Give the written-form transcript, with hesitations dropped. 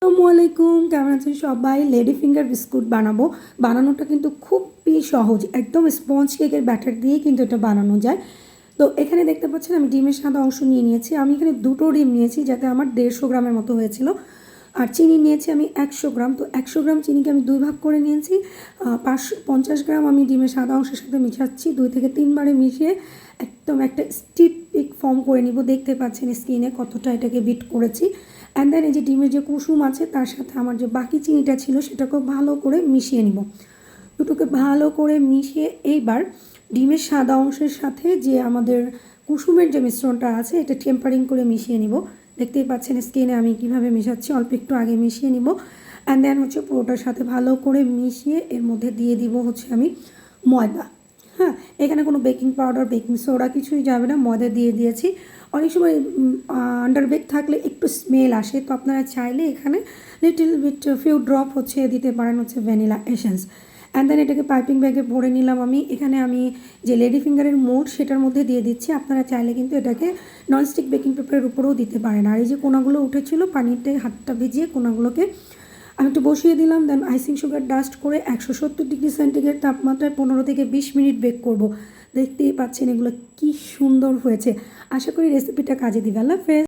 আসসালামু আলাইকুম, কেমন আছেন সবাই? লেডি ফিঙ্গার বিস্কুট বানানোটা কিন্তু খুবই সহজ। একদম স্পঞ্জ কেকের ব্যাটার দিয়ে কিন্তু এটা বানানো যায়। তো এখানে দেখতে পাচ্ছেন আমি ডিমের সাদা অংশ নিয়ে নিয়েছি। আমি এখানে 2টো ডিম নিয়েছি, যাতে আমার 150 গ্রামের মতো হয়েছিল। আর চিনি নিয়েছি আমি 100 গ্রাম। তো 100 গ্রাম চিনিকে আমি 2 ভাগ করে নিয়েছি। 550 গ্রাম আমি ডিমের সাদা অংশের সাথে মিশাচ্ছি। 2 থেকে 3 বারে মিশিয়ে একদম একটা স্টিপ পিক ফর্ম করে নিব। দেখতে পাচ্ছেন স্কিনে কতটা এটাকে বিট করেছি। অ্যান্ড দেন এই যে ডিমের যে কুসুম আছে তার সাথে আমার যে বাকি চিনিটা ছিল সেটাকেও ভালো করে মিশিয়ে নিব। দুটোকে ভালো করে মিশিয়ে এইবার ডিমের সাদা অংশের সাথে যে আমাদের কুসুমের যে মিশ্রণটা আছে এটা টেম্পারিং করে মিশিয়ে নিব। দেখতেই পাচ্ছেন স্কিনে আমি কিভাবে মিশাচ্ছি, অল্প একটু আগে মিশিয়ে নিব। অ্যান্ড দেন পুরোটার সাথে ভালো করে মিশিয়ে এর মধ্যে দিয়ে দিব আমি ময়দা। হ্যাঁ, এখানে কোনো বেকিং পাউডার বেকিং সোডা কিছুই যাবে না, ময়দা দিয়ে দিয়েছি। অনেক সময় আন্ডার বেক থাকলে একটু স্মেল আসে, তো আপনারা চাইলে এখানে লিটল বিট ফিউ ড্রপ দিতে পারেন ভ্যানিলা এসেন্স। অ্যান্ড দেন এটাকে পাইপিং ব্যাগে ভরে নিলাম আমি। এখানে আমি যে লেডি ফিঙ্গারের মোল্ড সেটার মধ্যে দিয়ে দিচ্ছি। আপনারা চাইলে কিন্তু এটাকে ননস্টিক বেকিং পেপারের উপরেও দিতে পারেন। আর এই যে কোনাগুলো উঠেছিল, পানিতে হাতটা ভিজিয়ে কোনাগুলোকে আমি একটু বসিয়ে দিলাম। দেন আইসিং সুগার ডাস্ট করে 170 ডিগ্রি সেন্টিগ্রেড তাপমাত্রায় 15 থেকে 20 মিনিট বেক করব। দেখতেই পাচ্ছেন এগুলো কি সুন্দর হয়েছে। আশা করি রেসিপিটা কাজে দিবে। আল্লাহ হাফেজ।